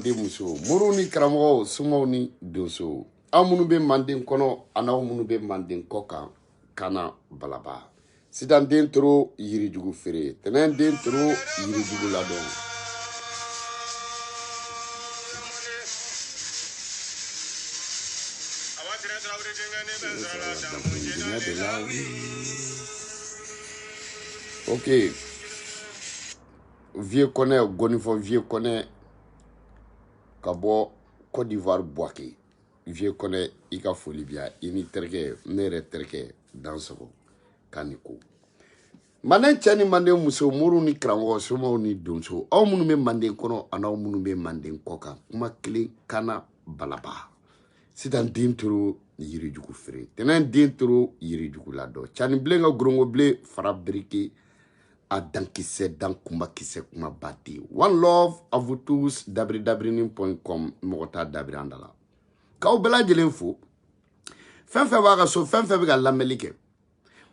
Muso muru ni karamɔgɔ sumaw ni donso aw minnu bɛ manden kɔnɔ ani aw minnu bɛ manden kɔ kan kana balaba sidan den toro yirijugu feere tɛnɛn den toro yirijugu ladɔn ok vieux connaît gonifɔ vieux connaît ka bɔ Côte d'Ivoire Boaké vieux connaît i ka foli bi yan i ni terikɛ ne yɛrɛ terikɛ Dansɔgɔ k'a ni ko manden cɛ ni manden muso muru ni karamɔgɔ somaw ni donso aw minnu bɛ manden kɔnɔ ani aw minnu bɛ manden kɔ kan kuma kelen kana balaba sisan den toro yirijugu feere tɛnɛn den toro yirijugu ladɔ cani bilen ka gorongo bilen fara birike a dankisɛ dan kunba kisɛ kuma baden one love à vous tous dabridabrini.com mɔgɔ t'a dabiri an da la k'aw bɛɛ lajɛlen fo fɛn fɛn b'a ka so fɛn fɛn bɛ ka lamɛnli kɛ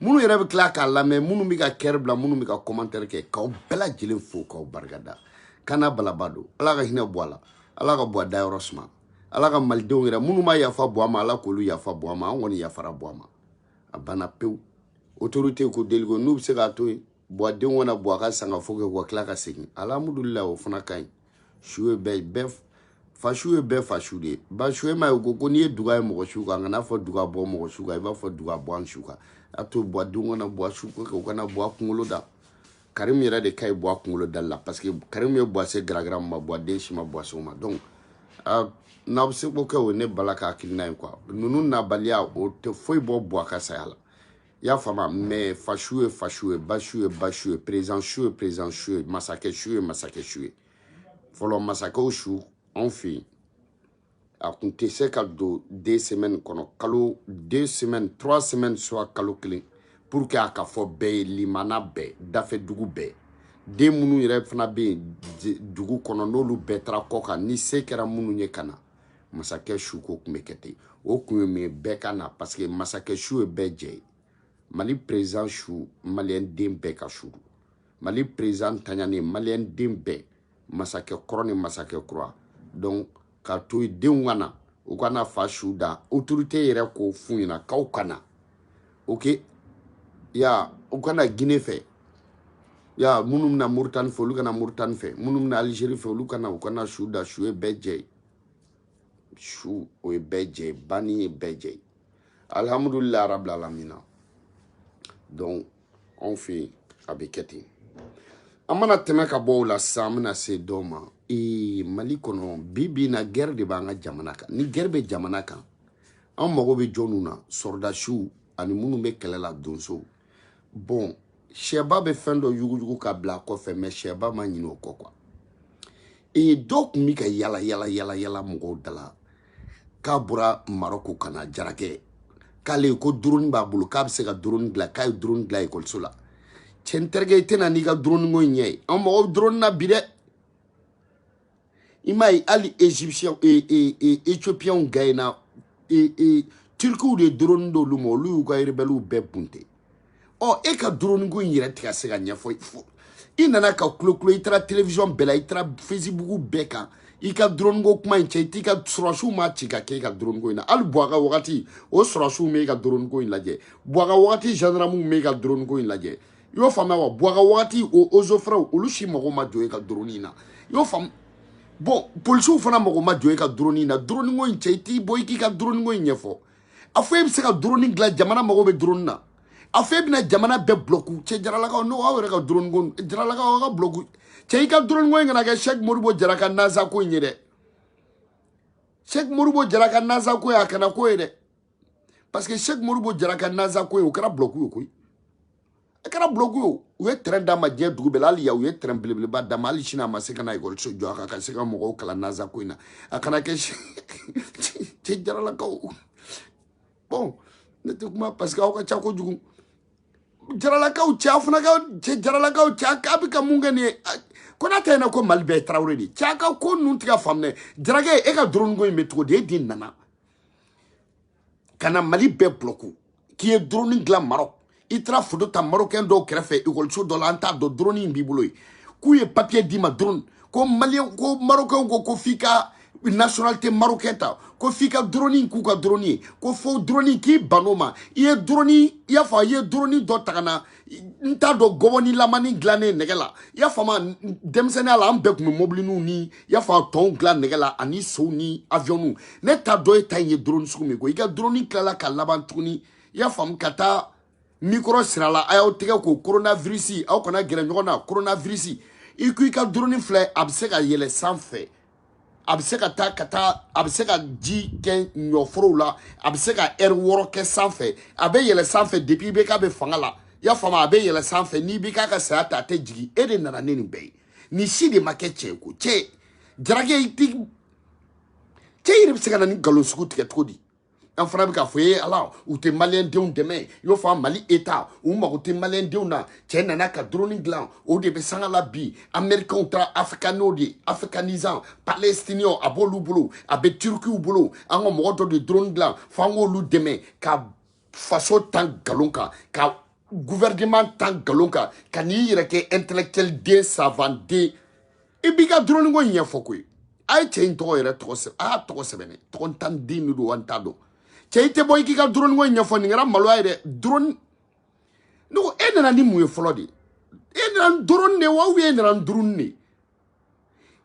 minnu yɛrɛ bɛ tila k'a lamɛn minnu bɛ ka kɛrɛ bila minnu bɛ ka commentaire kɛ k'aw bɛɛ lajɛlen fo k'aw barikada kana balaba don ala ka hinɛ bɔ a la ala ka bɔ a dayɔrɔ suma ala ka malidenw yɛrɛ minnu ma yafa bɔ a ma ala k'olu yafa bɔ a ma an kɔni yafara bɔ a ma a banna pewu autorité ko deliko n'u bɛ se k'a to yen buwaden wana buwa ka sanga fo kɛ wa tila ka segin alhamdulillah o fana ka ɲi su ye bɛɛ fa su ye bɛɛ fa su de ye ba su ye ma ye ko n'i ye duga ye mɔgɔ su kan kana fɔ duga bɔ mɔgɔ su kan i b'a fɔ duga bɔ an su kan a to buwaden wana buwa su kɛ u kana buwa kunkolo da Karim yɛrɛ de ka ɲi buwa kunkolo da la parce que Karim ye buwa se garagara ma buwaden si ma buwa se o ma donc n'aw bɛ se k'o kɛ o ne bala ka hakilina ye quoi ninnu nabaliya o tɛ foyi bɔ buwa ka saya la y'a fama mais fashu ye bashu ye président su ye masakɛ su ye fɔlɔ masakɛw su anw fɛ yen a kun tɛ se ka don 2 semaines kɔnɔ kalo 2 semaines 3 semaines soit kalo kelen pour que a ka fɔ bɛɛ ye limana bɛɛ dafɛ dugu bɛɛ den minnu yɛrɛ fana bɛ yen dugu kɔnɔ n'olu bɛɛ taara kɔ kan ni se kɛra minnu ye ka na masakɛ su ko tun bɛ kɛ ten o kun ye min ye bɛɛ ka na parce que masakɛ su ye bɛɛ jɛ ye Mali président chou malien den bɛɛ ka su Mali président taɲani malien den bɛɛ masakɛ kɔrɔ ni masakɛ kura donc ka to yen denw kana u kana fa su da autorité yɛrɛ ko f'u ɲɛna k'aw kana ok ya u kana Guinée fɛ ya minnu bɛna Mauritanie fɛ olu kana Mauritanie fɛ minnu bɛna Algérie fɛ olu kana u kana su da su ye bɛɛ jɛ ye su o ye bɛɛ jɛ ye banni ye bɛɛ jɛ ye alhamdulillah rabbil alamina donc on fait avec kɛten an mana tɛmɛ ka bɔ o la sisan an bɛna se dɔw ma Mali kɔnɔ bi na guerre de b'an ka jamana kan ni guerre bɛ jamana kan an mago bɛ jɔnw na sɔrdasiw ani minnu bɛ kɛlɛ la donso bon sɛba bɛ fɛn dɔ yuguyugu ka bila kɔfɛ mais sɛba ma ɲinɛ o kɔ quoi dɔw tun bɛ ka yala mɔgɔw dala k'a bɔra Marɔku ka na Jarakɛ k'ale ko drone b'a bolo k'a bɛ se ka drone dilan k'a ye drone dilan ekɔliso la cɛ n terikɛ i tɛna n'i ka drone ko in ɲɛ ye an mago drone na bi dɛ i m'a ye hali Éthiopiens gagné Turkiw de drone d'olu ma olu y'u ka rebelles bɛɛ bunte e ka drone ko in yɛrɛ tɛ ka se ka ɲɛfɔ i nana ka kulo i taara télévision bɛɛ la i taara Facebook bɛɛ kan i ka drone ko kuma in cɛ i t'i ka sɔrɔsiw ma ci ka kɛ i ka drone ko in na hali Buwaka wagati o sɔrɔsiw m'e ka drone ko in lajɛ Buwaka wagati gendarmew m'e ka drone ko in lajɛ i y'o faamuya wa Buwaka wagati o eaux frères olu si mago ma jɔ e ka drone in na i y'o faamu bon policiers fana mago ma jɔ e ka drone in na drone ko in cɛ i t'i bɔ i k'i ka drone ko in ɲɛfɔ a fɔ e bɛ se ka drone dilan jamana mago bɛ drone na a fɔ e bɛna jamana bɛɛ bloquer cɛ jaralakaw n'o aw yɛrɛ ka drone ko jaralakaw aw ka bloquer cɛ i ka drone ko in kana kɛ Cheikh Modibo Jara ka nasa ko in ye dɛ Cheikh Modibo Jara ka nasa ko ye a kana ko ye dɛ parce que Cheikh Modibo Jara ka nasa ko ye o kɛra bloquer ye koyi a kɛra bloquer ye u ye terrain d'a ma diɲɛ dugu bɛɛ la hali ya u ye terrain belebeleba d'a ma hali sini a ma se ka na ekɔliso jɔ a ka se ka mɔgɔw kalan nasa ko in na a kana kɛ cɛ jaralakaw bon ne tɛ kuma parce que aw ka ca kojugu jaralakaw cɛ a fana ka cɛ jaralakaw cɛ k'a bɛ ka mun kɛ nin ye ko n'a tɛ yen ko Mali bɛɛ ye Tarawele de cɛ a ka ko ninnu tɛ ka faamu dɛ Jarakɛ e ka drone ko in bɛ cogo di e de nana ka na Mali bɛɛ bloquer k'i ye drone dilan Maroc i taara photo ta Marocain dɔw kɛrɛfɛ ekɔliso dɔ la an t'a dɔn drone in b'i bolo ye k'u ye papier d'i ma drone ko malien ko marocain ko fika nationalité marocaine ta ko fika drone ku ka drone ko fo drone ki banoma ye drone ya fa ye drone do tagana nta do goboni lamani glané negela ya fa ma demsena la ambek mo mobile nu ni ya fa ton glan negela ani so ni avion nu ne ta do ta ye drone su mi ko ika drone kala ka laban tuni ya fa kata micro sirala ayo tege ko coronavirus aw kana gere nyona coronavirus iku ika drone fle abse ka yele sanfé abseka ta kata abseka ji ken nyofro la abseka woro ke sanfé abe yele sanfé depuis be ka be fangala ya fama abe yele sanfé ni bi ka sa ta te jigi e de nana neni be ni si de makeche ko che jarage iti che ire abseka na ni galon suku tike todi en fana ka foye ala ou te malien de un demain yo fa mali état ou ma ko te malien de una che nana ka drone glan o de be sangala bi américain tra africano di africanisant palestinien abolu bulu abe turki bulu ango mo de drone glan fa ngo lu demain ka faso tan galonka ka gouvernement tan galonka ka ni yire ke intellectuel de savant de e biga drone ngo nya fokwe ay che into yere to se a to se bene to tan dinu do antado cheite boy ki ka drone ngo nyafo ni ngara malo ayre drone no enana ni muye flodi enana drone ne wa wi enana drone ne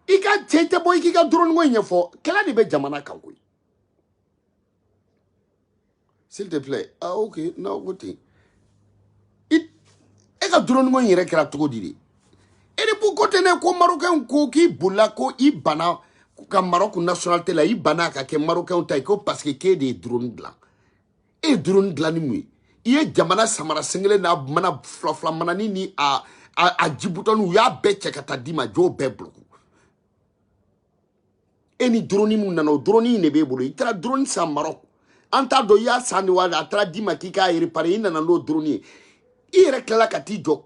ika cheite boy ki ka drone ngo nyafo kala ni be jamana kan ko s'il te plaît ah ok no gote it e ka drone ngo yere kra to diri ere bu kote ne ko marocain ko ki bula ko ibana ka Maroc nationalité la ibana ka ke marocain ta ko parce que ke des drone blanc e drone blanc ni mu iye jamana samara single na mana flafla mana ni a Djibouti ya be chekata dima jo be bloku eni drone mu nano drone ne be bolo itra drone sa Maroc anta do ya sani wa atra dima kika repare ina na no drone ire kala kati jo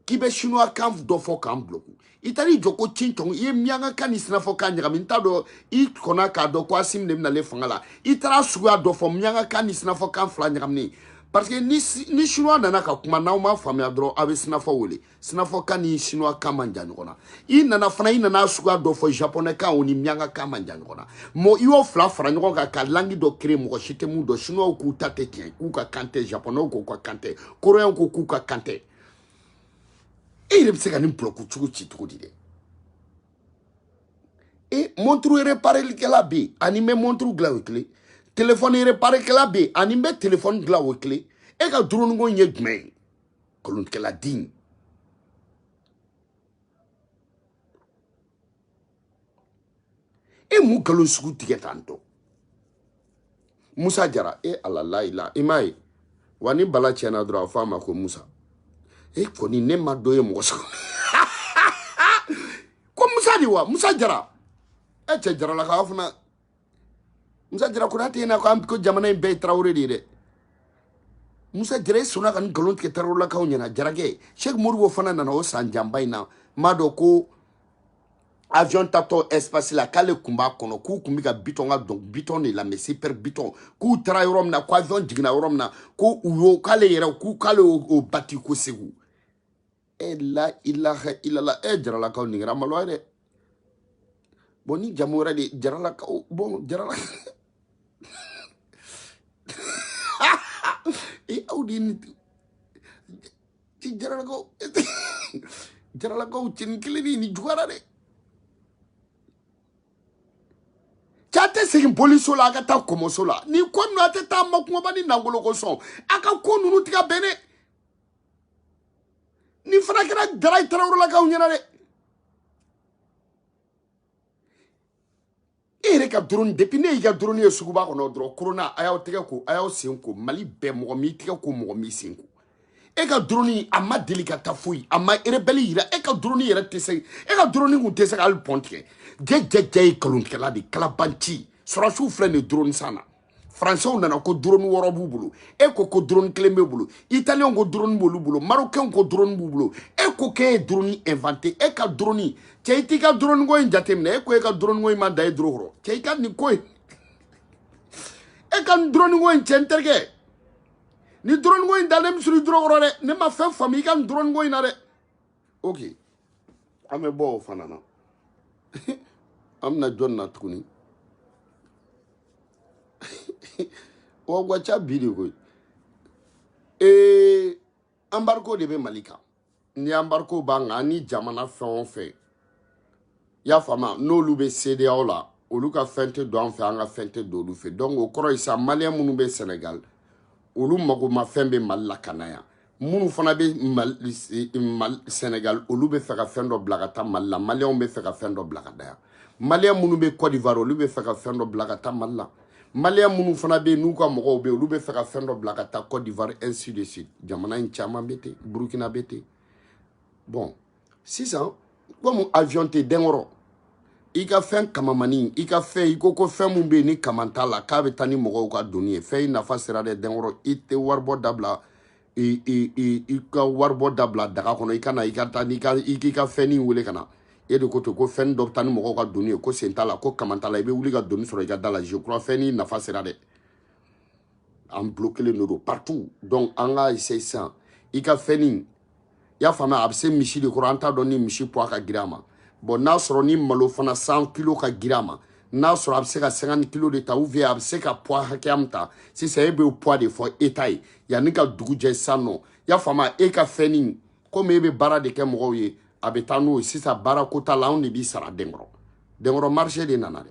kibe chinois kan do fo kan bloku itali joko chinchong ye mianga kan isna fo kan nyama ntado I kona ka do kwa sim dem na le fangala itara suwa do fo mianga kan isna fo kan fla nyama ni parce que ni chinois nana ka kuma na ma famia dro abe sna fo wole sna fo kan ni chinois kan manja ngona I nana fana I nana suwa do fo japonais kan oni mianga kan manja ngona mo iwo fla fra ngona ka langi do créer mo chite mu do chinois ku tate tien ku ka kante japonais ko ka kante coréen ko ku ka kante il est peut-être un bloc et montre réparer que la B animé montre glaoukle téléphone réparer que la B animé téléphone glaoukle et ka drone ngo nyegme kolon que la din et mu kalon suku tiketanto Musa Jara et Allah ila imai wani bala chena dra fama ko Musa e koni ne ma doye mo so ko Musa diwa Musa Jara e che Jara la ka funa Musa Jara ko rate na ko am ko jamana be Traoré di de Musa Jara suna kan galon ke Traoré la ka nyana Jara ke Cheikh Mourou fana na o san jambay na mado ko avion tato espace la kale kumba kono ku kumbi ka biton ga donc biton ni la mais super biton ku tra yorom na ko avion digna yorom na ko uyo kale yera ku kale o bati ko segu e la ilaha illallah e Jara la ka ni ngira malo de boni jamura de Jara la ka bon Jara la e audin ti Jara la ko Jara la ko cin kilini ni juara de Chate segin police la aka ta komoso la ni ko nu ate ta makuma bani nangolo ko son aka ko nunu tiga bene ni fana kera dara Traoré la ka unyana de ere ka drone depuis ne ka drone ye suguba ko no dro corona ayaw tiga ko ayaw senko Mali be mo mi tiga ko mo mi senko e ka drone amma delicata foi amma rebelle ira e ka drone yera tese e ka drone ko tese ka al pontre je kalon kala di kala banti surasu fle ne drone sana français on nana ko drone woro bubulu e ko drone clemé bulu italien ko drone bulu marocain ko drone bulu e ko ke drone inventé e ka drone cheiti ka drone go injatemne e ko e ka drone go manda e droro cheika ni ko e ka drone go inchenterge ni drone go indalem sur droro re ne ma fe famille kan drone go inare ok ame bo fanana amna John na tukuni o gwacha bidi ko embargo de be malika ni embargo banga ni jamana fɛn fɛ ya fama n'olu be CEDEAO la olu ka fɛn tɛ don an fɛ an ka fɛn tɛ don olu fɛ donc o kɔrɔ ye sa malien minnu be Sénégal olu mago ma fɛn be Mali la kana yan minnu fana be Sénégal olu be fɛ ka fɛn dɔ bila ka taa Mali la malien be fɛ ka fɛn dɔ bila ka da yan malien minnu be Côte d'Ivoire olu be fɛ ka fɛn dɔ bila ka taa Mali la malien minnu fana be n'u ka mɔgɔw be olu be fɛ ka fɛn dɔ bila ka taa Côte d'Ivoire ainsi de suite jamana in caman be ten Burkina be ten bon sisan comme avion tɛ denkɔrɔ i ka fɛn kamamani i ka fɛn i ko fɛn mun be ni kaman t'a la k'a bɛ taa ni mɔgɔw ka doni ye fɛn i nafa sera dɛ denkɔrɔ i tɛ waribɔ dabila i ka waribɔ dabila daga kɔnɔ i ka na i ka taa i k'i ka fɛn wele ka na e de ko to ko fɛn dɔ bɛ taa ni mɔgɔw ka doni ye ko sen t'a la ko kaman t'a la i bɛ wuli ka doni sɔrɔ i ka da la je crois fɛn nafa sera dɛ an bloquelen de don partout donc an ka essayer sisan i ka fɛn y'a faamuya a bɛ se misi de kɔrɔ an t'a dɔn ni misi poids ka girin a ma bon n'a sɔrɔ ni malo fana 100 kilos ka girin a ma n'a sɔrɔ a bɛ se ka 50 kilos de ta ou bien a bɛ se ka poids hakɛya min ta sisan e bɛ poids de fɔ État ye yanni ka dugu jɛ sisan nɔ y'a faamuya e ka fɛn komi e bɛ baara de kɛ mɔgɔw ye a bɛ taa n'o ye sisan baara ko t'a la anw de b'i sara denkɔrɔ marché de nana dɛ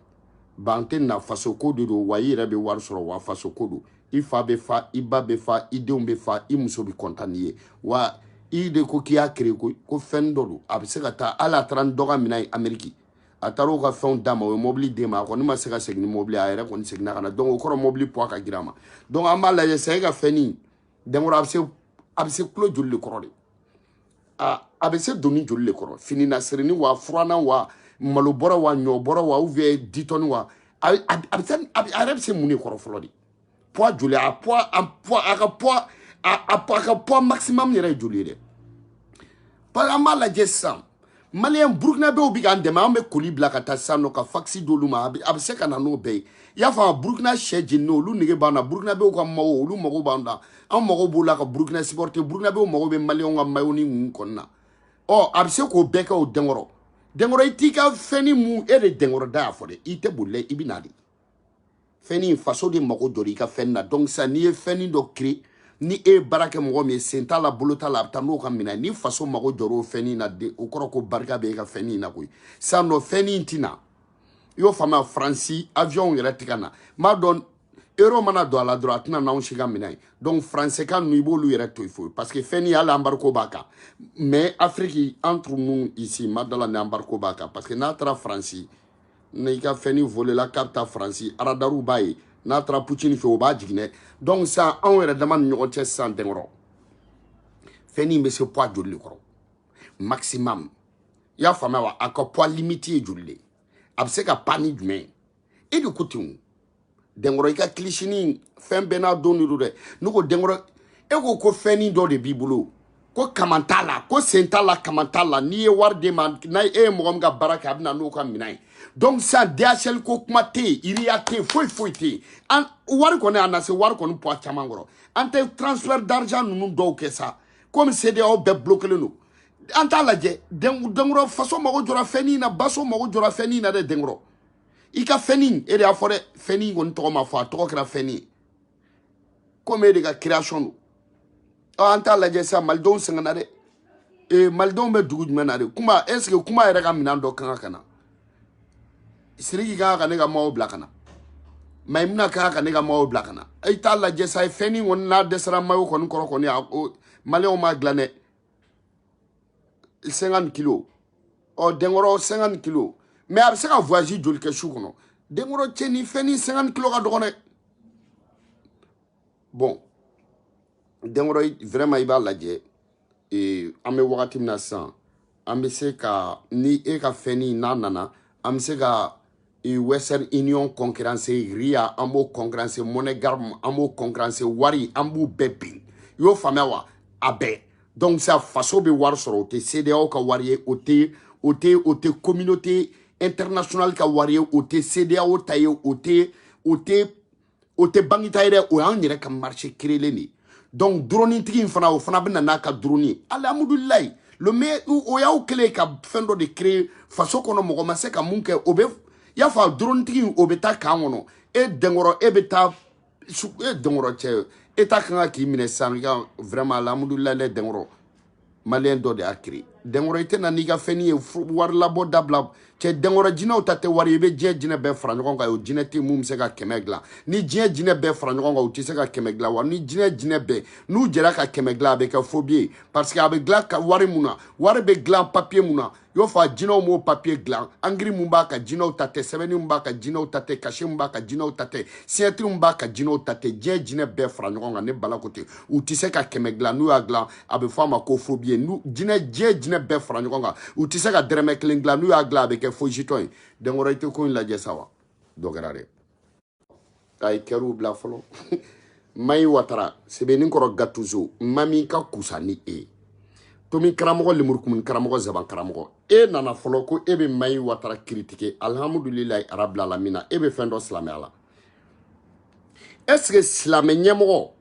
ba an tɛ na faso ko de don wa i yɛrɛ bɛ wari sɔrɔ wa faso ko don i fa bɛ fa i ba bɛ fa i denw bɛ fa i muso bɛ content n'i ye wa i de ko k'i y'a créé ko fɛn dɔ don a bɛ se ka taa hali a taara ni dɔ ka minɛn ye Amérique a taara o ka fɛnw d'a ma o ye mobili d'e ma a kɔni ma se ka segin ni mobili a yɛrɛ kɔni seginna ka na donc o kɔrɔ mobili poids ka girin a ma donc an b'a lajɛ sisan e ka fɛn denkɔrɔ a bɛ se kilo joli de kɔrɔ de a bɛ se doni joli de kɔrɔ fini na sirini wa furanna wa malo bɔrɔ wa ɲɔ bɔrɔ wa ou bien 10 tonnes wa a yɛrɛ bɛ se mun de kɔrɔ fɔlɔ de poids joli a ka poids maximum yɛrɛ ye joli ye dɛ parce que an b'a lajɛ sisan maliyɛn burukinabew bɛ k'an dɛmɛ an bɛ koli bila ka taa sisan nɔ ka fakisi d'olu ma a bɛ se ka na n'o bɛɛ ye i y'a faamu burukina sɛ jeni olu nege b'an na burukinabew ka mago olu mago b'an na an mago b'o la ka burukina supporter burukinabew mago bɛ maliyɛnw ka maillot ni ninnu kɔni na ɔ a bɛ se k'o bɛɛ kɛ o denkɔrɔ i t'i ka fɛn mun e de denkɔrɔ da y'a fɔ dɛ i tɛ boli i bɛ na de fɛn faso de mago jɔ i ka fɛn na donc sisan n'i ye fɛn dɔ créer ni e baara kɛ mɔgɔ min ye sen t'a la bolo t'a la a bɛ taa n'o ka minɛ ni faso mago jɔr'o fɛn na de o kɔrɔ ko barika bɛ e ka fɛn na koyi sisan nɔ fɛn tɛ na i y'o faamuya Faransi avion yɛrɛ tɛ ka na m'a dɔn euro mana don a la dɔrɔn a tɛna n'anw si ka minɛ ye donc faransɛkan ninnu i b'olu yɛrɛ to yen foyi parce que fɛn hali embargo b'a kan mais Afrique entre nous ici ma dala ni embargo b'a kan parce que n'a taara Faransi n'i ka fɛn volela k'a bɛ taa Faransi radariw b'a ye n'a taara Poutine fɛ o b'a jigin dɛ donc sisan anw yɛrɛ dama ni ɲɔgɔn cɛ sisan denkɔrɔ fɛn bɛ se poids joli de kɔrɔ maximum i y'a faamuya wa a ka poids limite ye joli de a bɛ se ka pan ni jumɛn e de ko ten denkɔrɔ i ka kilisini fɛn bɛɛ n'a don de don dɛ ne ko denkɔrɔ e ko fɛn dɔ de b'i bolo ko kaman t'a la ko sen t'a la kaman t'a la n'i ye wari d'e ma n'a e ye mɔgɔ min ka baara kɛ a bɛ na n'o ka minɛn ye donc sisan DHL ko kuma tɛ yen iriya tɛ yen foyi tɛ yen an wari kɔni a na se wari kɔni poids caman kɔrɔ an tɛ transfert d'argent ninnu dɔw kɛ sa komi CEDEAO bɛɛ bloquelen don an t'a lajɛ denkɔrɔ faso mago jɔra fɛn na baso mago jɔra fɛn na dɛ denkɔrɔ i ka fɛn e de y'a fɔ dɛ fɛn kɔni tɔgɔ ma fɔ a tɔgɔ kɛra fɛn ye komi e de ka création don an t'a lajɛ sisan malidenw sɛgɛnna dɛ malidenw bɛ dugu jumɛn na de kuma est ce que kuma yɛrɛ ka minɛn dɔ kan ka na Siriki kan ka ne ka maaw bila ka na Maïmuna kan ka ne ka maaw bila ka na i t'a lajɛ sa fɛn kɔni n'a dɛsɛra maillot kɔni kɔrɔ kɔni maliyɛnw m'a dilan dɛ 50 kilos ɔ denkɔrɔ 50 kilos mais a bɛ se ka voyage joli kɛ su kɔnɔ denkɔrɔ cɛ ni fɛn 50 kilos ka dɔgɔ dɛ bon denkɔrɔ vraiment i b'a lajɛ an bɛ wagati min na sisan an bɛ se ka ni e ka fɛn n'a nana an bɛ se ka Western Union concurrence RIA an b'o concurrence MoneyGram an b'o concurrence wari an b'u bɛɛ bin i y'o faamuya wa a bɛɛ donc sisan faso bɛ wari sɔrɔ o tɛ CEDEAO ka wari ye o tɛ communauté internationale ka wari ye o tɛ CEDEAO ta ye o tɛ banque ta ye dɛ o y'an yɛrɛ ka marché créelen de donc drone tigi in fana o fana bɛ na n'a ka drone ye alhamdulilayi le meilleur o ya o kele ka fendo de créer façon kono mo ma se ka munke obe ya fa drone tigi obeta ka wono e dengoro e beta e dengoro che e ta kan ki mine sanga vraiment alhamdulillah le dengoro malien do de akri dengoro ite na niga feni war labo dabla che dengoro jina tate wari be je jina be fra ngon ka o jina ti mum se ka kemegla ni je jina be fra ngon ka o ti se ka kemegla wa ni jina be nu jera ka kemegla be ka phobie parce que avec gla ka wari muna wari be gla papier muna yo fa jina mo papier gla angri mumba ka jina tate sebeni mumba ka jina tate kashi mumba ka jina tate sietri mumba ka jina tate je jina be fra ngon ka ne bala kote o ti se ka kemegla nu agla abe fama ko phobie nu jina je jina be fra ngon ka o ti se ka dreme klingla nu agla be ke fojitoy dengoro ite ko la jesawa dogarare ay keru bla folo may watara sebe ni koro gatuzo mami ka kusani tomi karamogo limurkumun karamogo zaban karamogo nana folo ko ebe may watara critiquer alhamdulillah rabbil alamin ebe fendo islamé ala est-ce que islamé nyemo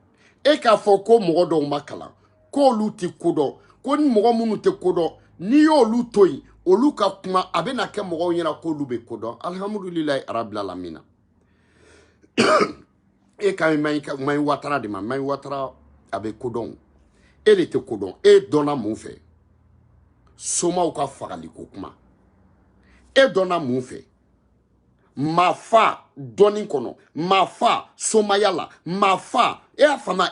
ka foko mogo do makala ko luti kodo ko ni mogo munu te kodo ni yo lutoyi olu ka kuma abena ke mogo nyina ko lube kodo alhamdulillah rabbil alamin ka may watara de may watara abe kodon ele te kodon donna mun fe soma u ka fagali ko kuma donna mun fe ma fa doni kono ma fa somayala ma fa afama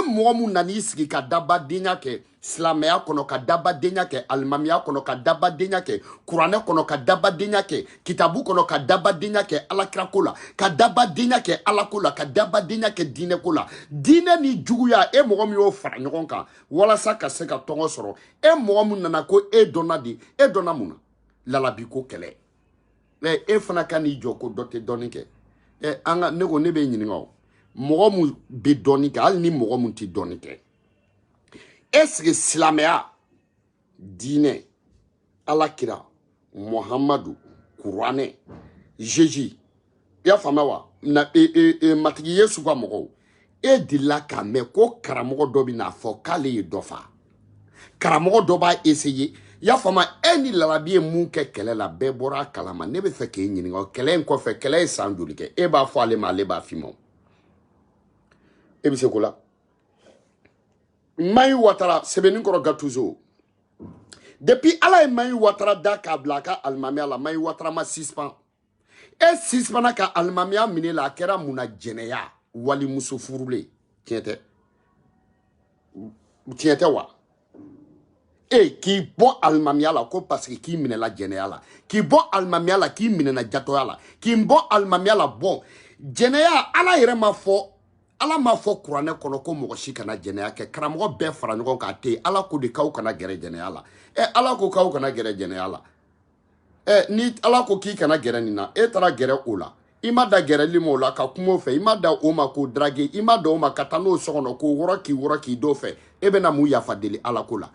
mogo mun nani sigi ka daba denya ke silamɛya kono ka daba denya ke alimamiya kono ka daba denya ke kuranɛ kono ka daba denya ke kitabu kono ka daba denya ke alakira ko la ka daba denya ke alako la ka daba denya ke dinɛ ko la dinɛ ni juguya mogo min y'o fara ɲɔgɔn kan walasa ka se ka tɔgɔ sɔrɔ mogo min nana ko donna di donna mun na lalabi ko kɛlɛ fana ka n'i jɔ ko dɔ tɛ dɔnni kɛ an ka ne ko ne bɛ ɲininka o mɔgɔ mun bɛ dɔnni kɛ hali ni mɔgɔ mun tɛ dɔnni kɛ est-ce que silamɛya dinɛ alakira muhamadu kuranɛ Jésus y'a faamuya wa na matigi Yesu ka mɔgɔw delila k'a mɛn ko karamɔgɔ dɔ bɛ n'a fɔ k'ale ye dɔ fa karamɔgɔ dɔ b'a essayer y'a faamuya ni larabi ye mun kɛ kɛlɛ la bɛɛ bɔra a kalama ne bɛ fɛ k'e ɲininka kɛlɛ in kɔfɛ kɛlɛ ye san joli kɛ b'a fɔ ale ma ale b'a f'i ma bɛ se ko la Mayi Watara sɛbɛnni kɔrɔ Gattuso depuis ala ye Mayi Watara da k'a bila a ka alimamiya la Mayi Watara ma suspend suspendra ka alimamiya minɛ la a kɛra mun na jɛnɛya walimuso furulen tiɲɛ tɛ wa k'i bɔ alimamiya la ko parce que k'i minɛla jɛnɛya la k'i bɔ alimamiya la k'i minɛna jatɔya la k'i bɔ alimamiya la bon jɛnɛya ala yɛrɛ ma fɔ ala m'a fɔ kuranɛ kɔnɔ ko mɔgɔ si kana jɛnɛya kɛ karamɔgɔ bɛɛ fara ɲɔgɔn kan te ala ko de k'aw kana gɛrɛ jɛnɛya la ala ko k'aw kana gɛrɛ jɛnɛya la ni ala ko k'i kana gɛrɛ nin na taara gɛrɛ o la i ma da gɛrɛli ma o la ka kuma o fɛ i ma da o ma k'o drague i ma da o ma ka taa n'o so kɔnɔ k'o wɔrɔ k'i do fɛ bɛna mun yafa deli ala ko la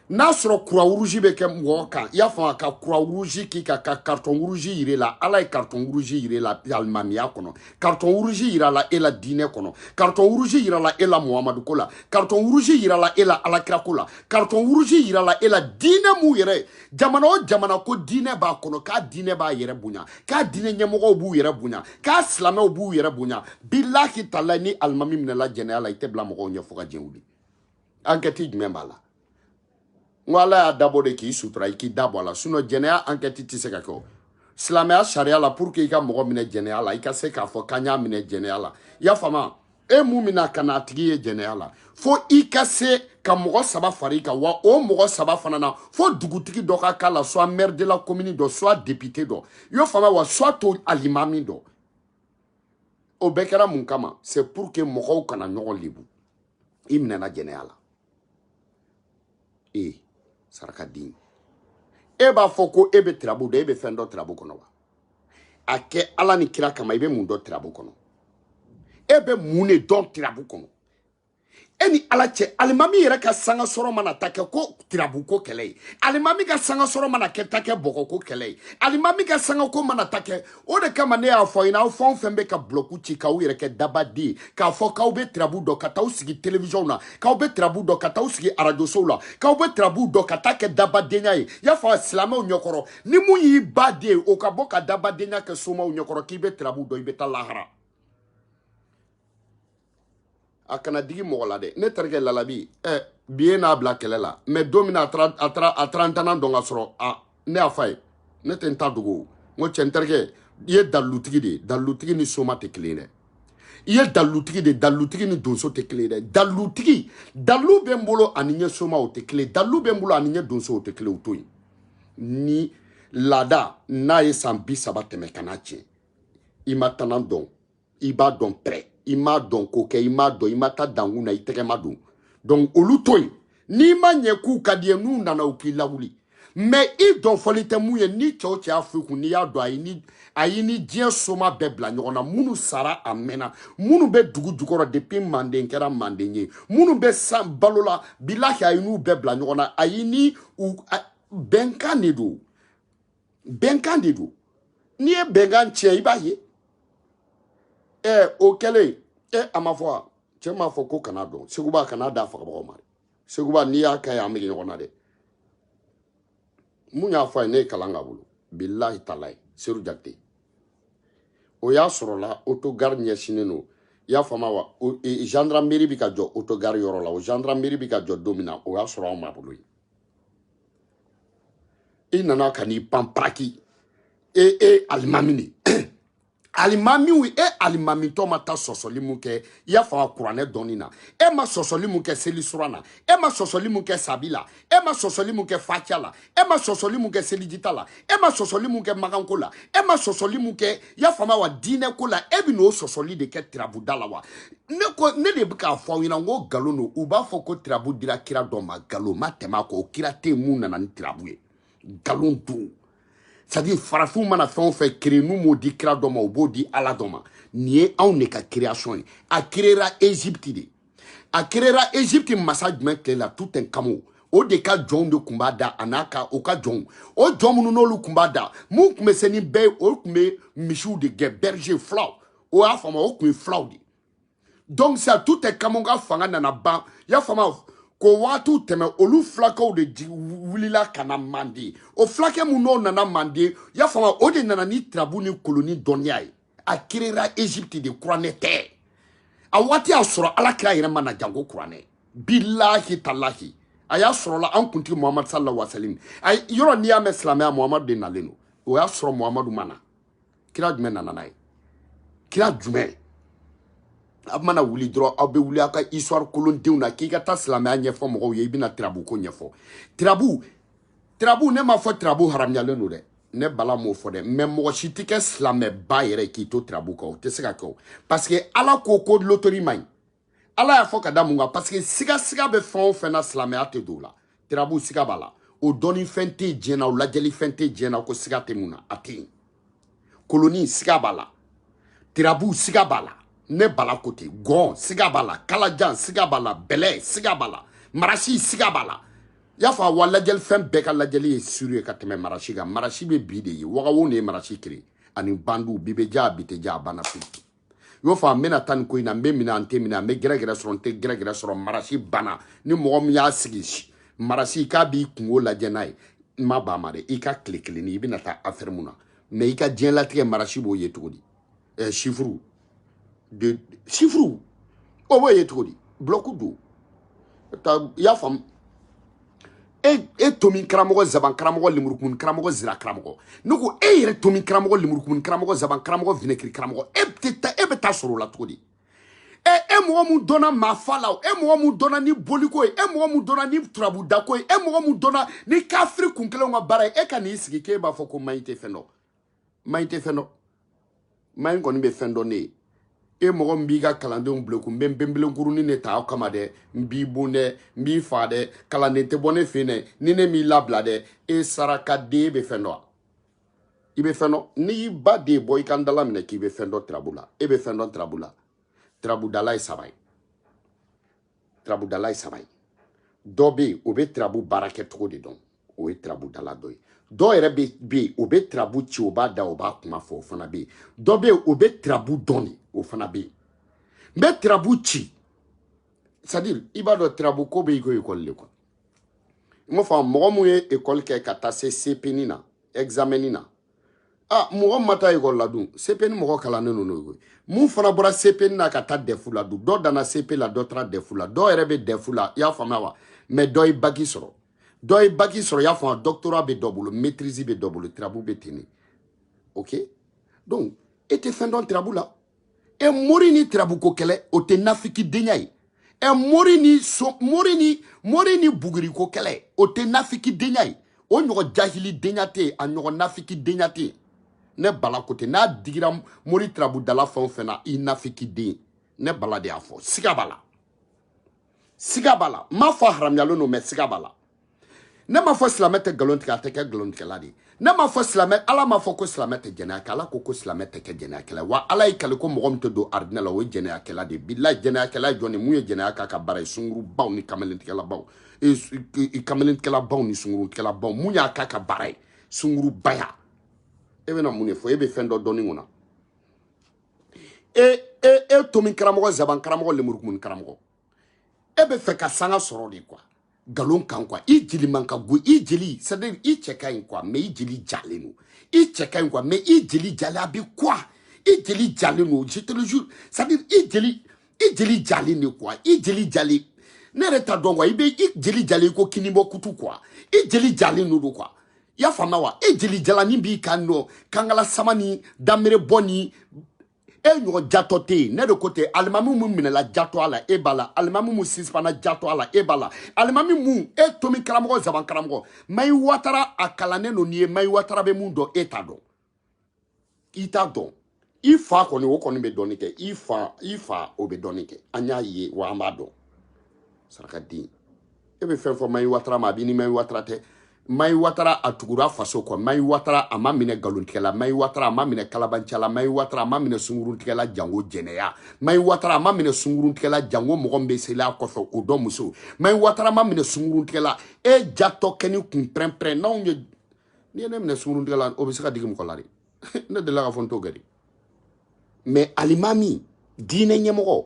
n'a sɔrɔ croix rouge bɛ kɛ mɔgɔ kan i y'a faamu ka croix rouge k'i ka carton rouge yir'e la ala ye carton rouge yir'e la alimamiya kɔnɔ carton rouge yira la la diinɛ kɔnɔ carton rouge yira la la muhamadu ko la carton rouge yira la la alakira ko la carton rouge yira la la diinɛ mun yɛrɛ jamana o jamana ko diinɛ b'a kɔnɔ k'a diinɛ b'a yɛrɛ bonya k'a diinɛ ɲɛmɔgɔw b'u yɛrɛ bonya k'a silamɛw b'u yɛrɛ bonya bilahi talahi ni alimami minɛla jɛnɛya la i tɛ bila mɔgɔw ɲɛ fo ka diɲɛ wuli enquête jumɛn b'a la ala y'a dabɔ de k'i sutura i k'i dabɔ a la sinon jɛnɛya enquête tɛ se ka kɛ o silamɛya sariya la pour que i ka mɔgɔ minɛ jɛnɛya la i ka se k'a fɔ k'an y'a minɛ jɛnɛya la i y'a faamu mun bɛna ka na a tigi ye jɛnɛya la fo i ka se ka mɔgɔ saba fara i kan wa o mɔgɔ saba fana na fo dugutigi dɔ ka k'a la soit maire de la commune dɔ soit député dɔ i y'o faamu wa soit to alimami dɔ o bɛɛ kɛra mun kama c'est pour que mɔgɔw kana ɲɔgɔn lebu i minɛna jɛnɛya la saraka din b'a fɔ ko bɛ tirabu dɔ bɛ fɛn dɔ tirabu kɔnɔ wa a kɛ ala ni kira kama i bɛ mun dɔ tirabu kɔnɔ bɛ mun de dɔn tirabu kɔnɔ eni alache alimami yere ka sanga soro mana take ko tirabu ko kele alimami ka sanga soro mana ke take boko ko kele alimami ka sanga ko mana take o de kama ne ya fo ina fon fembe ka bloku chi ka u yere ke dabadi ka fo ka ube tirabu do ka ta usigi television na ka ube tirabu do ka ta usigi radio so la ka ube tirabu do ka ta ke dabadi nya ya fa islama o nyokoro ni mu yi bade o ka boka dabadi nya ke soma o nyokoro ki be tirabu do ibe ta lahara akana digi mogola de ne terke lalabi bien na bla kelela mais domina a 30 ans donc asro ne afay ne tenta dugo ngo centerke ye dalutigi de dalutigi ni soma te clean ye dalutigi de dalutigi ni donso te clean dalutigi dalu bembolo aninya soma o te clean dalu bembolo aninya donso o te clean utoyi ni lada na ye sambi sabate mekanache imatanan don iba don pre ima don koke ima do ima ta danguna iteke madu donc olutoy ni ma nyeku kadie nu nana ukila wuli mais i don folite muye ni choche afriku ni ya do ayini dien soma bebla nyona munu sara amena munu be dugu dugoro depuis manden kera mandenye munu be sam balola bilahi ayinu bebla nyona ayini benkan dedu ni e bengan che ibaye o kele ama fo che ma fo ko kanado seguba kanada fa ko mari seguba ni ya kay amigi ngona de munya fa ne kalanga bulu billahi talay seru jakte o ya sorola autogar nyeshineno ya fama wa gendarmerie bi ka jo autogar yoro la o gendarmerie bi ka jo domina o ya soro ma bulu nana kani pampraki alimamini alimami wi alimami to mata sosoli muke ya fa kurane donina ma sosoli muke seli surana ma sosoli muke sabila ma sosoli muke fakiala ma sosoli muke seli ditala ma sosoli muke magankola ma sosoli muke ya fa ma wa dine kola bi no sosoli de ke trabu dalawa ne de bika fa wina ngo galo no uba fo ko trabu dira kira do ma galo matema ko kira te mu na ni trabu e galo du c'est-à-dire farafou mana fɛn fɛ créer nous mo di kira dɔ ma o b'o di ala dɔ ma nin ye anw ne ka création ye a créera Égypte de a créera Égypte masa jumɛn tile la tout un kamo o de ka jɔnw de kun b'a da a n'a ka o ka jɔnw o jɔn minnu n'olu kun b'a da mun kun bɛ se ni bɛɛ o kun bɛ misiw de gɛn berger fulaw o y'a faamu o kun ye fulaw de donc c'est tout un kamo ka fanga nana ban y'a faamu ko watu teme olu flakaw de wulila kana mandi o flake mu no nana mandi ya fama o de nana ni trabu ni koloni donya ye a kirera Egypte de kuranete a wati a soro ala kira yere mana jango kurane billahi talahi a ya soro la an kunti Muhammad sallallahu alaihi wasallam ay yoro ni ya meslamaya Muhammad de naleno o ya soro Muhammadu mana kira jume nana nay kira jume abmana wuli dro abe wuli aka histoire kolon deuna ki ka ta slamaya nyefo mo ye bina trabu ko nyefo trabu ne ma fo trabu haram nyale no de ne bala mo fo de même mo chitike slamé ba yere ki to trabu ko te seka ko parce que ala ko lotori mai ala ya fo kada munga parce que siga be fon fena slamaya te do la trabu siga bala o doni fente jena o lajeli fente jena ko siga te muna atin koloni siga bala trabu siga bala ne bala kote gon sigabala kalajan sigabala bele sigabala marashi sigabala yafa wala jel fem beka la jeli suru ka teme marashi ga marashi be bide waga woni marashi kiri ani bandu bibeja biteja bana pitu yo fa mena tan ko ina me mina ante mina me gere soronte gere soron marashi bana ni mo mi ya sigi marashi ka bi kungo la jenai ma ba mare ika klikli ni bina ta affaire muna me ika jen la tige marashi bo yetudi chiffre de chiffre o boye todi bloku do ta ya fam tomin kramo zaban kramo limurkun kramo zira kramo nuko yere tomin kramo limurkun kramo zaban kramo vinekri kramo beta soro la todi mo mu dona mafala mo mu dona ni boliko mo mu dona ni trabu dako mo mu dona ni kafri kunkele nga bara ka ni sigi ke ba foko maite fendo main ko ni be fendo ne mogo mbiga kalande mbleku mbembele nguruni ne ta kama de mbi bune mbi fade kalande te bone fine ni ne mi labla de saraka de be fendo ibe fendo ni ba de boy kandala mine ki be fendo trabula be fendo trabula trabudala e sabay Trabudala sabay. Dobe obe trabu baraket trop dedans. Obe trabudala doy. Do erebe be obe trabu chi oba da oba kuma fo fana be. Dobe obe trabu doni o fana be. Me trabu chi. C'est-à-dire, il va de trabu ko be ko école le quoi. Mo fa mo mo e école ke kata se CP nina, examen nina. Ah, mo mata école la dun. CP ni mo kala no no. Mu fana bora CP na kata defu la du. Do dana CP la do tra defu la. Do erebe defu la. Ya fama wa. Mais do i baki soro. Do i baki soro ya fama doctorat be double, maîtrise be double, trabu be teni. OK? Donc, et te fin don trabu la. E mori ni trabu ko kele o te nafiki denyai. E mori ni bugiri ko kele o te nafiki denyai. O nyogo jahili denyate a nyogo nafiki denyate. Ne bala kote na digira mori trabu dala fon fena I nafiki den. Ne bala de afo. Sigabala. Sigabala. Ma fa haram yalo no me sigabala. Ne ma fo slamete galontika teke galontika ladi. Ne ma fo slamete ala ma fo ko slamete jenaka ala ko slamete ke jenaka wa ala ikale ko mo to do ardina la we jenaka la de billahi jenaka la joni mu ye jenaka ka bare sunguru baw ni kamelentika la baw e kamelentika la baw ni sunguru tika la baw mu ya ka bare sunguru baya ebe na mune fo ebe fendo doni ngona to min karamo zaban karamo le murkumun karamo ebe fe ka sanga soro di quoi galon kan quoi I jeli manka go I jeli c'est-à-dire I cheka in quoi mais I jeli jaleno I cheka in quoi mais I jeli jalabi quoi I jeli jaleno je te le jure c'est-à-dire I jeli jaleno quoi I jeli jali ne reta don quoi I jeli jali ko kinimo kutu quoi I jeli jaleno do quoi ya fama wa I jeli jalani bi kano kangala samani damere boni e nyo jato te ne de kote alimami mu minela jato ala e bala alimami mu sispana jato ala e bala alimami mu e tomi karamo zaban karamo mai watara akalane no nie mai watara be mu do etado itado ifa ko ni wo ko ni be donike ifa o be donike anya ye wa amado saraka di e be fen fo mai watara ma bi ni mai watara te mai watara atugura faso ko mai watara ama mine galuntikela mai watara ama mine kalabanchala mai watara ama mine sunguruntikela jango jeneya mai watara ama mine sunguruntikela jango mogombe sela koso odo muso mai watara ama mine sunguruntikela e jato keni kun prempre na onye ni ne mine sunguruntikela obisika digim kolari ne de la fonto gari mais alimami dine nyemogo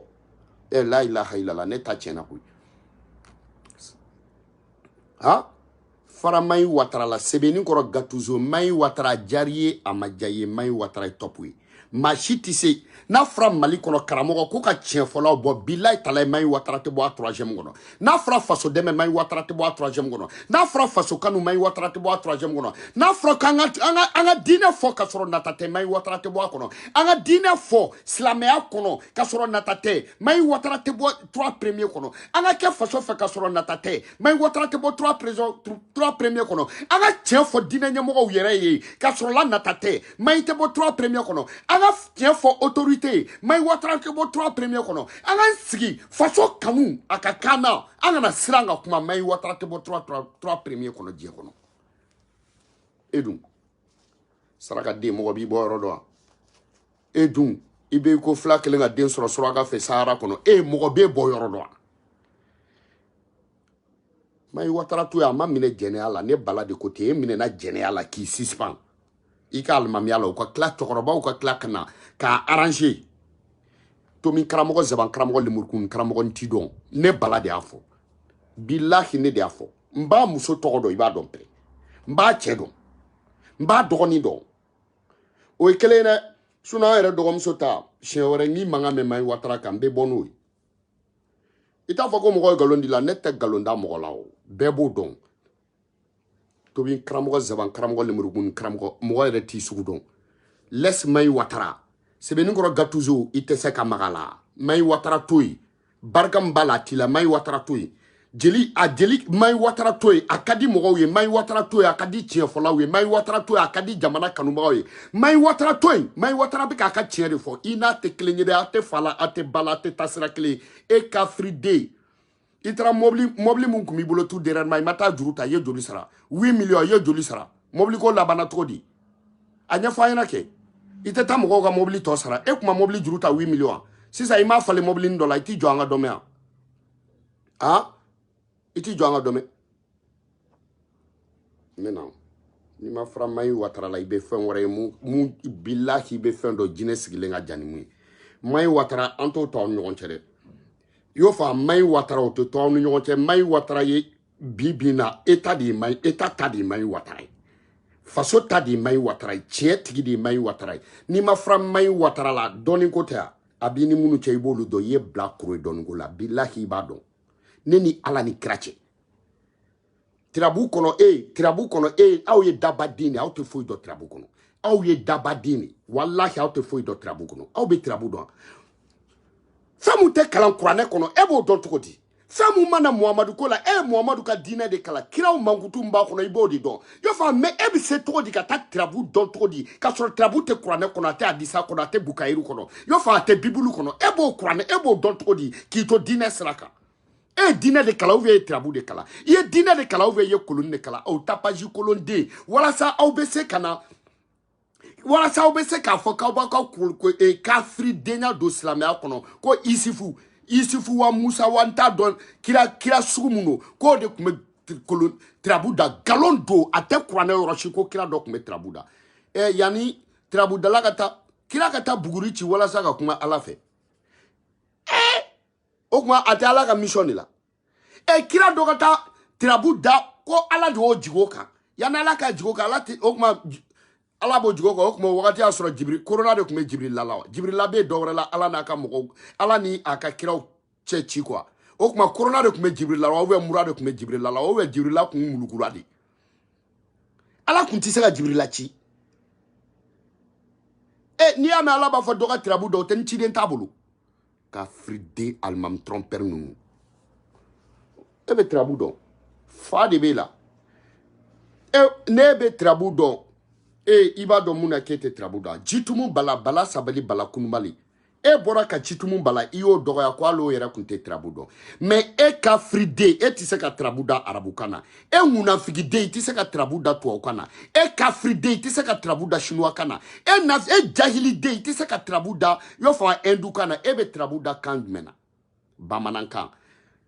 e la ilaha illallah ne ta chena ku ha fara mai watara la sebeni koro gatuzo mai watara jariye amajaye mai watara topwe machiti se na fra mali kono karamogo ko ka tien fola bo bilay tala mai watara te bo a 3e gono na fra faso deme mai watara te bo a 3e gono na fra faso kanu mai watara te bo a 3e gono na fra kanga anga dine fo ka soro natate mai watara te bo a kono anga dine fo slamea kono ka soro natate mai watara te bo 3 premier kono anga ke faso fe ka soro natate mai watara te bo 3 premier kono anga tien fo dine nyamogo yere ye ka soro la natate mai te bo 3 premier kono anga tien fo autorité mai watara ke bo 3 premier kono anga sigi faso kamu akakana anga na siranga kuma mai watara te bo 3 premier kono je kono edun saraka de mo bi bo rodo edun ibe ko fla kelenga den soro soro aga fe sahara kono mo be bo rodo mai watara tu ya ma mine generala ne bala de côté mine na generala qui suspend ika almamiala ko kla tokoroba ko kla kana ka arranger to min karamo zaban karamo le murkun karamo ntidon ne bala de afo billahi ne de afo mba muso togodo iba don pre mba chedo mba dogoni do o kelena suna era dogom sota shewore ni manga me mai watara kambe bonu ita fako mo galondi la nette galonda mo lawo bebo don to bin karamo zaban karamo le murkun karamo mo era ti sugudon les mai watara sebeni koro gatuzo ite seka magala mai watara toy bargam bala tila mai watara toy jeli mai watara toy akadi mogowe mai watara toy akadi tiefolawe mai watara toy akadi jamana kanumawe mai watara toy mai watara bika aka tiere fo ina te klenyede ate fala ate bala te tasira kle e ka fride itra mobli mun kumi bolo tu deran mai mata juruta ye joli sara 8 millions ye joli sara mobli ko labana todi anya fayina ke ite ta mogo ga mobili to sara e kuma mobili juruta 8 millions sisa ima fale mobili ndola iti jo anga domea ah iti jɔ an ka dɔmɛ maintenant ni ma fara Mayi Watara la i bɛ fɛn wɛrɛ ye mun bilahi i bɛ fɛn dɔ jinɛ sigilen ka jan ni mun ye Mayi Watara an t'o to aw ni ɲɔgɔn cɛ dɛ y'o fa Mayi Watara o tɛ to aw ni ɲɔgɔn cɛ Mayi Watara ye bi na État de ye État ta de ye Mayi Watara ye faso ta de ye Mayi Watara ye tiɲɛ tigi de ye Mayi Watara ye n'i ma fara Mayi Watara la dɔɔni ko tɛ a b'i ni minnu cɛ i b'olu dɔn i ye bila kuro ye dɔɔni ko la bilahi i b'a dɔn ne ni Ala ni kira cɛ tirabu kɔnɔ aw ye dabaden de aw tɛ foyi dɔn tirabu kɔnɔ aw ye dabaden de wallahi aw tɛ foyi dɔn tirabu kɔnɔ aw bɛ tirabu dɔn fɛn mun tɛ kalan kuranɛ kɔnɔ e b'o dɔn cogo di fɛn mun mana Muhamadu ko la e ye Muhamadu ka diinɛ de kalan kiraw mankutu min b'a kɔnɔ i b'o de dɔn y'o fɔ mais e bɛ se cogo di ka taa tirabu dɔn cogo di ka sɔrɔ tirabu tɛ kuranɛ kɔnɔ a tɛ hadisa kɔnɔ a tɛ bukayiru kɔnɔ y'o fɔ a tɛ bibulu kɔnɔ e b'o kuranɛ e b'o dɔn cogo di k'i to diinɛ sira kan e diinɛ de kalan ou bien e ye tirabu de kalan i ye diinɛ de kalan ou bien i ye koloni de kalan aw tapaji kolonden walasa aw bɛ se ka na walasa aw bɛ se k'a fɔ k'aw b'a ka kafiridenya don silamɛya kɔnɔ ko Isufu wa Musa wa n t'a dɔn kira sugu mun don k'o de tun bɛ tirabu da galon don a tɛ kuranɛ yɔrɔ si ko kira dɔ tun bɛ tirabu da yanni tirabudala ka taa kira ka taa buguri ci walasa ka kuma Ala fɛ o kuma a tɛ Ala ka mission de la kira dɔ ka taa tirabu da ko Ala de y'o jigin o kan yanni Ala ka jigin o kan o kuma Ala b'o jigin o kan o kuma o wagati y'a sɔrɔ Jibiri korona de tun bɛ Jibirila la wa Jibirila bɛ dɔ wɛrɛ la Ala n'a ka mɔgɔw Ala ni a ka kiraw cɛ ci quoi o kuma korona de tun bɛ Jibirila la ou bien mura de tun bɛ Jibirila la ou bien Jibirila tun mulukura de Ala tun tɛ se ka Jibirila ci n'i y'a mɛn Ala b'a fɔ dɔ ka tirabu dɔn o tɛ ni ciden t'a bolo ka firiden alimami trompeur ninnu e bɛ tirabu dɔn fa de b'e la ne bɛ tirabu dɔn i b'a dɔn mun na k'e tɛ tirabu dɔn jitumu bala sabali bala kunubali e bɔra ka jitumu bala i y'o dɔgɔya ko hali o yɛrɛ tun tɛ tirabu dɔn mais e ka firiden e tɛ se ka tirabu da arabukan na e ŋunafigiden i tɛ se ka tirabu da tubabukan na e kafiriden i tɛ se ka tirabu da sinuwakan na e jahiliden i tɛ se ka tirabu da i y'o fɔ hindukan na e bɛ tirabu da kan jumɛn na bamanankan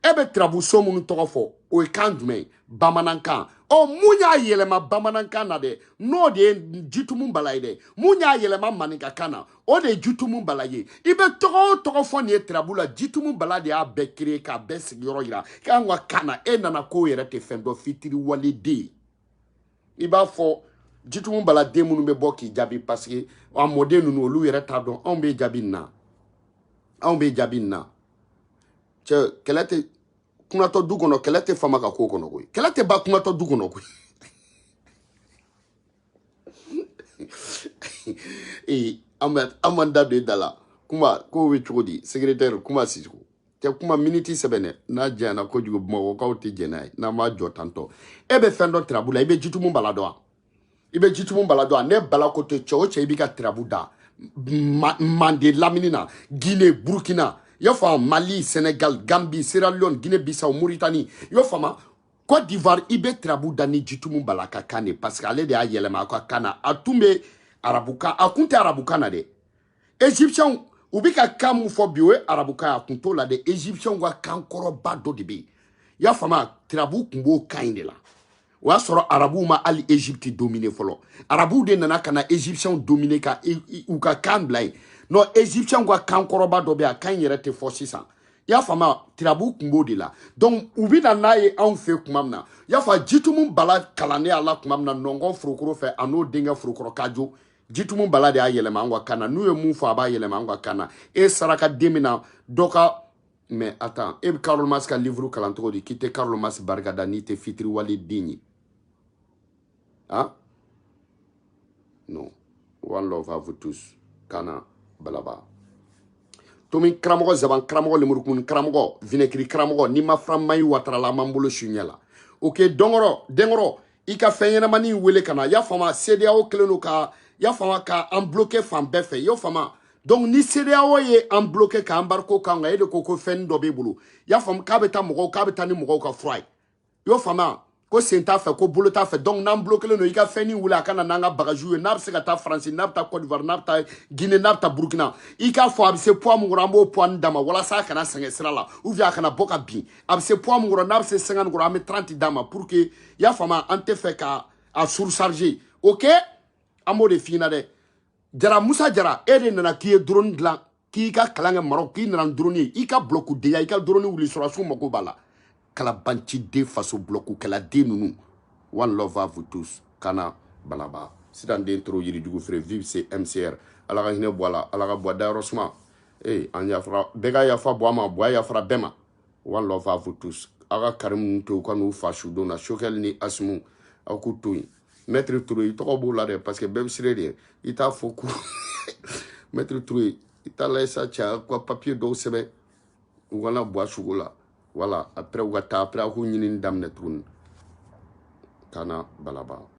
e bɛ tirabu so minnu tɔgɔ fɔ o ye kan jumɛn ye bamanankan mun y'a yɛlɛma bamanankan na dɛ n'o de ye jitumu bala ye dɛ mun y'a yɛlɛma maninkakan na o de ye jitumu bala ye i bɛ tɔgɔ o tɔgɔ fɔ nin ye tirabu la jitumu bala de y'a bɛɛ créer k'a bɛɛ sigiyɔrɔ yira k'an ka kan na e nana k'o yɛrɛ tɛ fɛn dɔn fitiri waliden i b'a fɔ jitumu bala den minnu bɛ bɔ k'i jaabi parce que a mɔden ninnu olu yɛrɛ t'a dɔn anw bɛ jaabi nin na cɛ kɛlɛ tɛ kunatɔ du kɔnɔ kɛlɛ tɛ fama ka ko kɔnɔ koyi kɛlɛ tɛ ba kunatɔ du kɔnɔ koyi an m'an da don i da la kuma k'o bɛ cogo di secrétaire kuma sicogo tɛ kuma miniti sɛbɛn dɛ n'a janyana kojugu bamakɔkaw tɛ jɛn n'a ye n'an m'a jɔ tantɔ e bɛ fɛn dɔn tirabu la i bɛ jitumu bala dɔn wa ne bala ko tɛ cɛ o cɛ i b'i ka tirabu da Mande Lamini na Guinée Burkina y'a fɔ Mali Sénégal Gambie Sierra Leone Guinée Bissau Mauritanie y'a fɔ Côte d'Ivoire i bɛ tirabu da ni jitumu bala ka kan de parce que ale de y'a yɛlɛma a ka kan na a tun bɛ arabukan a kun tɛ arabukan na dɛ égyptiens u bɛ ka kan mun fɔ bi o ye arabukan a kun t'o la dɛ égyptiens ka kan kɔrɔba dɔ de bɛ yen y'a faamu tirabu kun b'o kan in de la o y'a sɔrɔ arabuw ma hali Égypte dominer fɔlɔ arabuw de nana ka na égyptiens dominer ka u ka kan bila yen non égyptiens ka kan kɔrɔba dɔ bɛ yen a kan yɛrɛ tɛ fɔ sisan i y'a faamu tirabu kun b'o de la donc u bɛ na n'a ye anw fɛ tuma min na i y'a fɔ jitumu bala kalannen a la tuma min na nɔngɔn forokɔrɔ fɛ a n'o denkɛ forokɔrɔ kajo jitumu bala de y'a yɛlɛma an ka kan na n'u ye mun fɔ a b'a yɛlɛma an ka kan na e saraka den min na dɔ ka mais attends e bɛ Karl Marx ka livre kalan cogo di k'i tɛ Karl Marx barikada n'i tɛ fitiriwale den ye ah non one love à vous tous kana balaba tomi karamɔgɔ zaban karamɔgɔ lemurukun karamɔgɔ vinekiri karamɔgɔ ni ma fara Mayi Watara la man bolo su ɲɛ la ok denkɔrɔ i ka fɛn ɲɛnamani wele ka na y'a faamu CEDEAO kelen don ka y'a faamu ka an bloqué fan bɛɛ fɛ y'o faamu donc ni CEDEAO ye an bloqué ka embargo k'an kan e de ko fɛn dɔ b'i bolo y'a faamu k'a bɛ taa ni mɔgɔw ka fura ye y'o faamu ko sen t'a fɛ ko bolo t'a fɛ donc n'an bloqué no i ka fɛn ni wuli a kana n'an ka bagage ye n'a bɛ se ka taa France n'a bɛ taa Côte d'Ivoire n'a bɛ taa Guinée n'a bɛ taa Burkina i k'a fɔ a bɛ se poids mun kɔrɔ an b'o poids d'a ma walasa a kana sɛgɛn sira la ou bien a kana bɔ ka bin a bɛ se poids mun kɔrɔ n'a bɛ se 50 kɔrɔ an bɛ 30 d'a ma pour que i y'a faamu an tɛ fɛ ka a surcharger ok an b'o de f'i ɲɛna dɛ Jara Musa Jara e de nana k'i ye drone dilan k'i ka kalan kɛ Maroc k'i nana drone ye i ka bloc deya i ka drone wuli sɔrɔsiw mako b'a la kalabanci den faso bloc kɛla den ninnu one love à vous tous kana balaba sidan den toro yirijugu feere vive c'est MCR ala ka hinɛ bɔ a la ala ka bɔ dayɔrɔ suma an yafara bɛɛ ka yafa bɔ a ma bɔ a yafara bɛɛ ma one love à vous tous aw ka Karimu to ka n'u fa su don na Choguel ni Asimu aw k'u to yen Maître Touré i tɔgɔ b'o la dɛ parce que bɛɛ bɛ sire de i t'a fɔ ko Maître Touré i t'a la sa cɛ ka papier dɔw sɛbɛn u kana bɔ a sugo la voilà après u ka taa après a k'u ɲinini daminɛ tuguni kana balaba